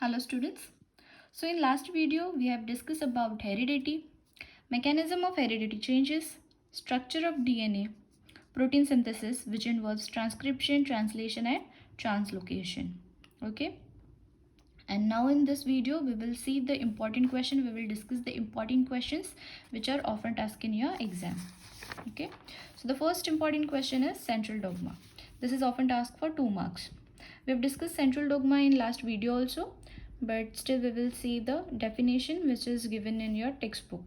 Hello students. So in last video we have discussed about heredity, mechanism of heredity changes, structure of DNA, protein synthesis which involves transcription, translation and translocation. Okay. And now in this video we will see the important question. We will discuss the important questions which are often asked in your exam. Okay. So the first important question is central dogma. This is often asked for 2 marks. We have discussed central dogma in last video also, but still we will see the definition which is given in your textbook.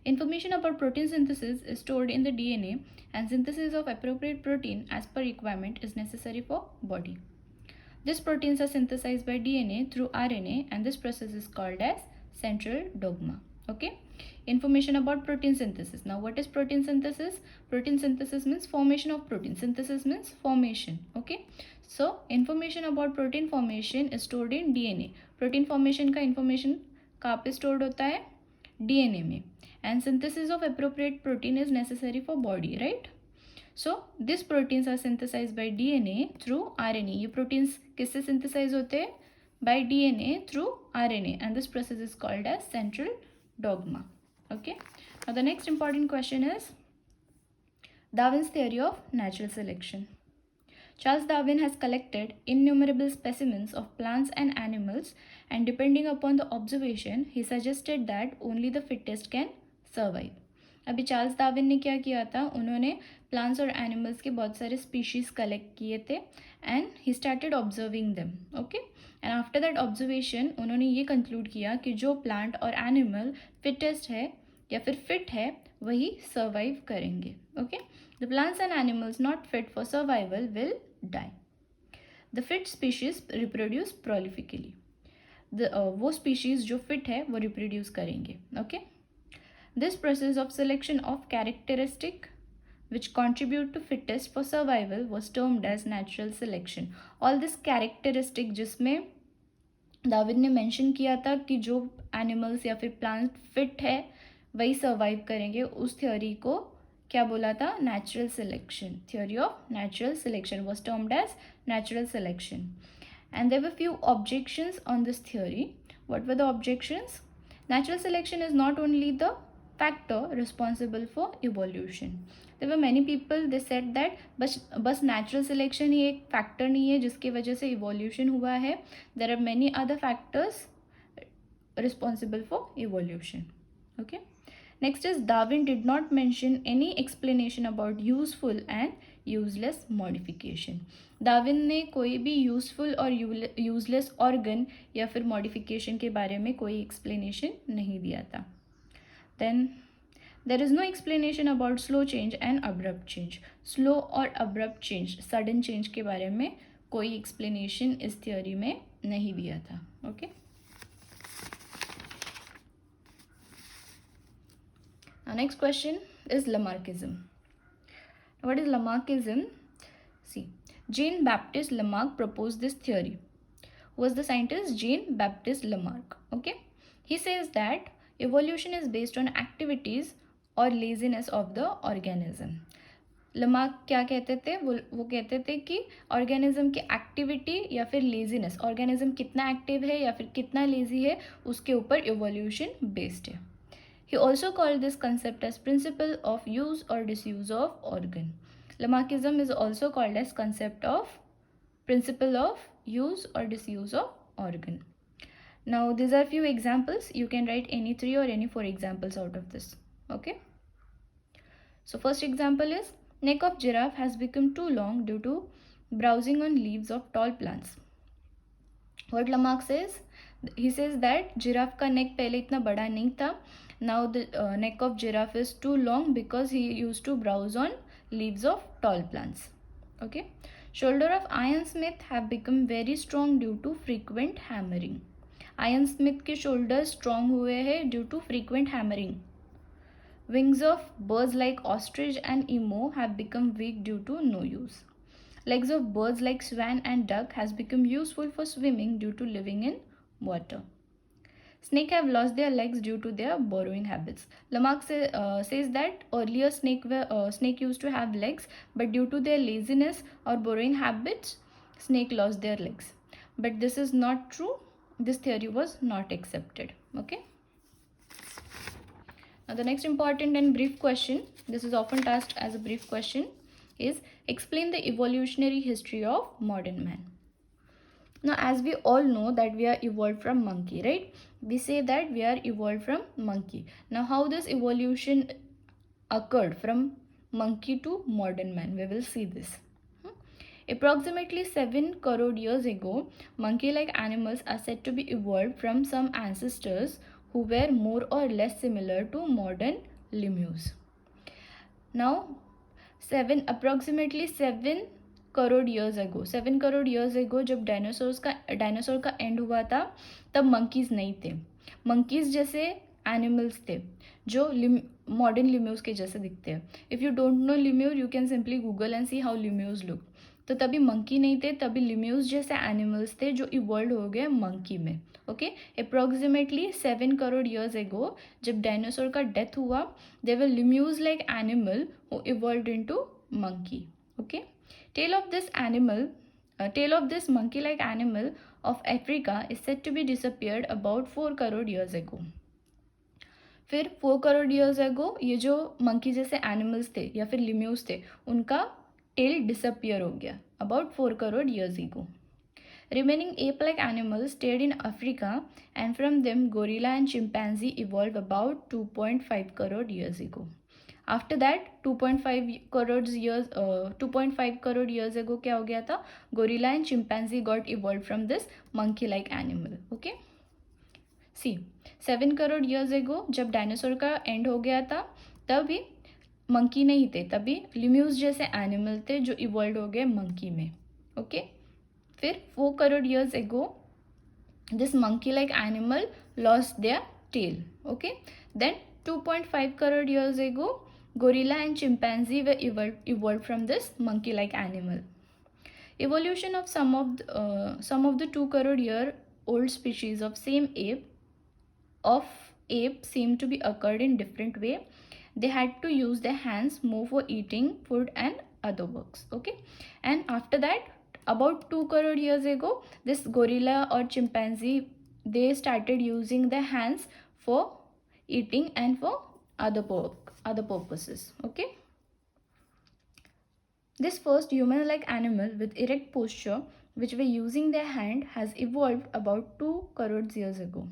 Information about protein synthesis is stored in the DNA, and synthesis of appropriate protein as per requirement is necessary for body. These proteins are synthesized by DNA through RNA, and this process is called as central dogma. Okay. Information about protein synthesis. Now what is protein synthesis? Protein synthesis means formation of protein. Synthesis means formation. Okay. So information about protein formation is stored in DNA. Protein formation का information कहाँ पे stored होता है? DNA में. And synthesis of appropriate protein is necessary for body, right? So these proteins are synthesized by DNA through RNA. ये proteins किससे synthesize होते हैं? By DNA through RNA, and this process is called as central dogma. Okay. Now the next important question is Darwin's theory of natural selection. Charles Darwin has collected innumerable specimens of plants and animals, and depending upon the observation, he suggested that only the fittest can survive. अभी Charles Darwin ने क्या किया था? उन्होंने plants और animals के बहुत सारे स्पीशीज कलेक्ट किए थे and he started observing them. Okay. And after that observation उन्होंने ये कंक्लूड किया कि जो प्लांट और एनिमल फिटेस्ट है या फिर फिट है वही सर्वाइव करेंगे. Okay. The plants and animals not fit for survival will die. The fit species reproduce prolifically. वो स्पीशीज जो फिट है वो रिप्रोड्यूस करेंगे. Okay. This process of selection of characteristic which contribute to fittest for survival was termed as natural selection. All this characteristic जिसमें Darwin ने mention किया था कि जो एनिमल्स या फिर प्लांट फिट है वही सर्वाइव करेंगे, उस थ्योरी को क्या बोला था? Natural selection. Theory of natural selection was termed as natural selection. And there were few objections on this theory. What were the objections? Natural selection is not only the factor responsible for evolution. There were many people they said that बस natural selection ही एक factor नहीं है जिसकी वजह से evolution हुआ है. There are many other factors responsible for evolution. Okay. Next is Darwin did not mention any explanation about useful and useless modification. Darwin ने कोई भी यूजफुल और यूजलेस ऑर्गन या फिर मॉडिफिकेशन के बारे में कोई एक्सप्लेनेशन नहीं दिया था. Then there is no explanation about slow change and abrupt change. Slow और abrupt change, sudden change के बारे में कोई explanation इस theory में नहीं दिया था. Okay. Our next question is Lamarckism. What is Lamarckism? See, Jean-Baptiste Lamarck proposed this theory. Who was the scientist? Jean-Baptiste Lamarck. Okay. He says that evolution is based on activities or laziness of the organism. Lamarck क्या कहते थे? वो कहते थे कि organism की activity या फिर लेजीनेस, ऑर्गेनिज्म कितना एक्टिव है या फिर कितना लेजी है उसके ऊपर इवोल्यूशन बेस्ड है. He also called this concept as principle of use और disuse of organ. Lamarckism is also called as concept of principle of use और disuse of organ. Now these are few examples. You can write any 3 or any 4 examples out of this. Okay. So first example is neck of giraffe has become too long due to browsing on leaves of tall plants. What Lamarck says? He says that giraffe का neck पहले इतना बड़ा नहीं था. Now the neck of giraffe is too long because he used to browse on leaves of tall plants. Okay. Shoulder of Ian Smith have become very strong due to frequent hammering. Ian Smith के shoulder strong हुए हैं due to frequent hammering. Wings of birds like ostrich and emu have become weak due to no use. Legs of birds like swan and duck has become useful for swimming due to living in water. Snake have lost their legs due to their burrowing habits. Lamarck says that earlier snake used to have legs, but due to their laziness or burrowing habits, snake lost their legs. But this is not true. this theory was not accepted. Okay. Now the next important and brief question, this is often asked as a brief question, is explain the evolutionary history of modern man. Now as we all know that we are evolved from monkey, right? We say that we are evolved from monkey. Now how this evolution occurred from monkey to modern man, we will see this. Approximately 7 crore years ago, monkey-like animals are said to be evolved from some ancestors who were more or less similar to modern lemurs. Now, approximately 7 crore years एगो 7 crore years एगो जब dinosaur का and हुआ था, तब monkeys नहीं थे. Monkeys जैसे एनिमल्स थे जो मॉडर्न लिम्यूज के जैसे दिखते हैं. If you don't know lemur, you can simply google and see how lemurs look. तो तभी मंकी नहीं थे, तभी लिम्यूज जैसे एनिमल्स थे जो इवॉल्व हो गए मंकी में. ओके, अप्रॉक्सीमेटली 7 करोड़ ईयर्स एगो जब डायनासोर का डेथ हुआ, they were lemurs like animal who evolved into monkey. Okay, tail of this monkey-like animal of Africa is said to be disappeared about 4 crore years ago. फिर 4 crore years ago ये जो monkey जैसे animals थे या फिर लिम्यूज थे, उनका टेल डिसअपियर हो गया अबाउट 4 करोड़ ईयर्स एगो. Remaining ape-like animals stayed in Africa, and from them gorilla and chimpanzee evolved about 2.5 crore years ago. After that 2.5 crore years ago क्या हो गया था? Gorilla and chimpanzee got evolved from this monkey-like animal. Okay. See, 7 crore years ago जब dinosaur का and हो गया था, तभी मंकी नहीं थे, तभी लिम्यूज जैसे एनिमल थे जो इवॉल्व हो गए मंकी में. ओके, फिर 4 crore years ago this monkey-like animal lost their tail. Okay, then 2.5 crore years ago gorilla and chimpanzee were evolved from this monkey-like animal. Evolution of some of the 2 crore year old species of same ape seem to be occurred in different way. They had to use their hands more for eating food and other works. Okay, and after that about 2 crore years ago this gorilla or chimpanzee, they started using their hands for eating and for other purposes. Okay, this first human-like animal with erect posture which were using their hand has evolved about 2 crore years ago.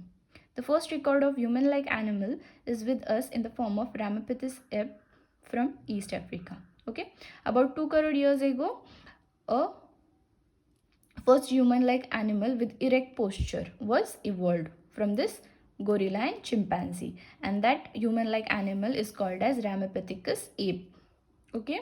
The first record of human-like animal is with us in the form of Ramapithecus ape from East Africa. Okay, about 2 crore years ago a first human-like animal with erect posture was evolved from this gorilla and chimpanzee, and that human-like animal is called as Ramapithecus ape. Okay,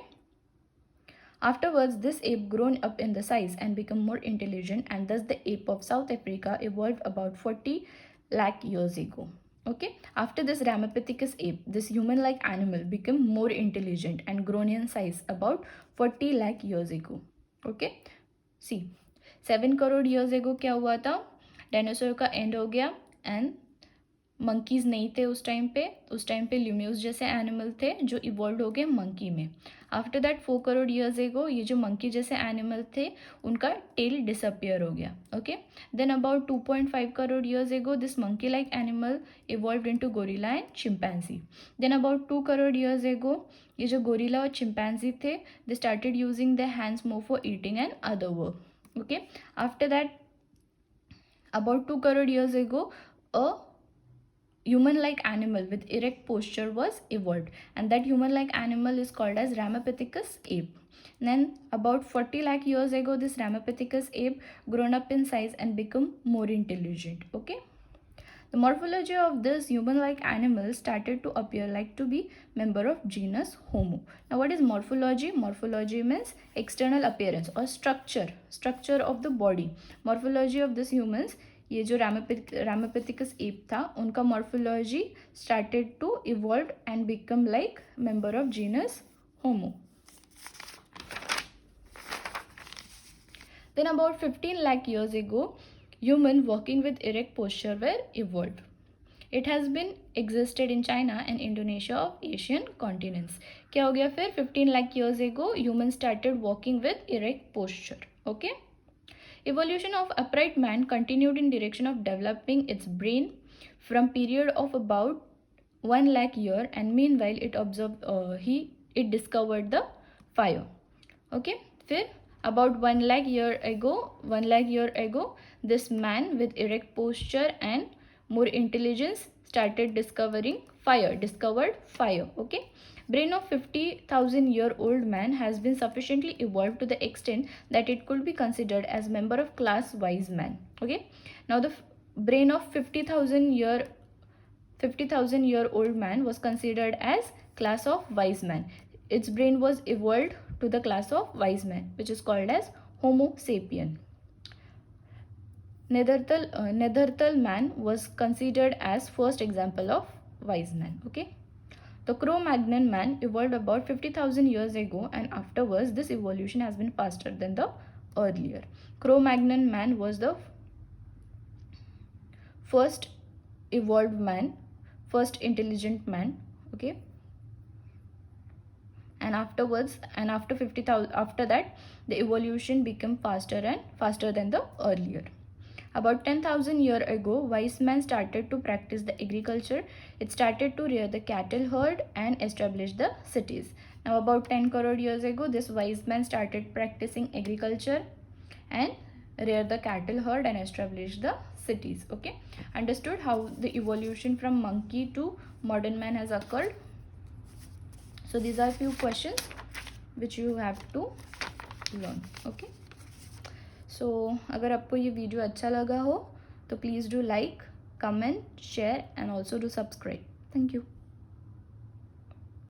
afterwards this ape grown up in the size and become more intelligent, and thus the ape of South Africa evolved about 40 lakh years ago. Okay, after this Ramapithecus ape, this human-like animal became more intelligent and grown in size about 40 lakh years ago. Okay, see, 7 crore years एगो क्या हुआ था? Dinosaur का and हो गया and monkeys नहीं थे उस टाइम पे ल्यूम्यूज जैसे एनिमल थे जो इवॉल्व हो गए मंकी में. After that 4 crore years ago ये जो मंकी जैसे एनिमल थे उनका टेल डिसअपियर हो गया. Okay, then about 2.5 crore years ago this monkey like animal evolve into gorilla and chimpanzee. Then about 2 crore years ago ये जो गोरिल्ला और चिंपैंजी थे, they started using their hands more for eating and other work. Okay, after that about 2 crore years ago a human-like animal with erect posture was evolved, and that human-like animal is called as Ramapithecus ape. Then about 40 lakh years ago this Ramapithecus ape grown up in size and become more intelligent. Okay, the morphology of this human-like animal started to appear like to be member of genus Homo. Now what is morphology? Morphology means external appearance or structure of the body. Morphology of this humans, ये जो Ramapithecus ape था, उनका morphology started to evolve and become like member of genus Homo. Then about 15 lakh years ago human walking with erect posture were evolved. It has been existed in China and Indonesia of Asian continents. क्या हो गया फिर? 15 lakh years ago human started walking with erect posture. Okay, Evolution of upright man continued in direction of developing its brain from period of about 1 lakh year, and meanwhile it observed it discovered the fire. Okay, फिर about 1 lakh year ago this man with erect posture and more intelligence discovered fire. Okay, brain of 50,000 year old man has been sufficiently evolved to the extent that it could be considered as member of class wise man. Okay, now the brain of 50,000 year old man was considered as class of wise man. Its brain was evolved to the class of wise man, which is called as Homo sapien. Neanderthal man was considered as first example of wise man. Okay, the Cro-Magnon man evolved about 50,000 years ago, and afterwards this evolution has been faster than the earlier. Cro-Magnon man was the first evolved man, first intelligent man. Okay, and after that the evolution became faster and faster than the earlier. About 10,000 years ago, wise man started to practice the agriculture. It started to rear the cattle herd and establish the cities. Now about 10 crore years ago, this wise man started practicing agriculture and rear the cattle herd and establish the cities. Okay, understood how the evolution from monkey to modern man has occurred? So these are few questions which you have to learn. Okay, so अगर आपको ये video अच्छा लगा हो तो please do like, comment, share and also do subscribe. Thank you.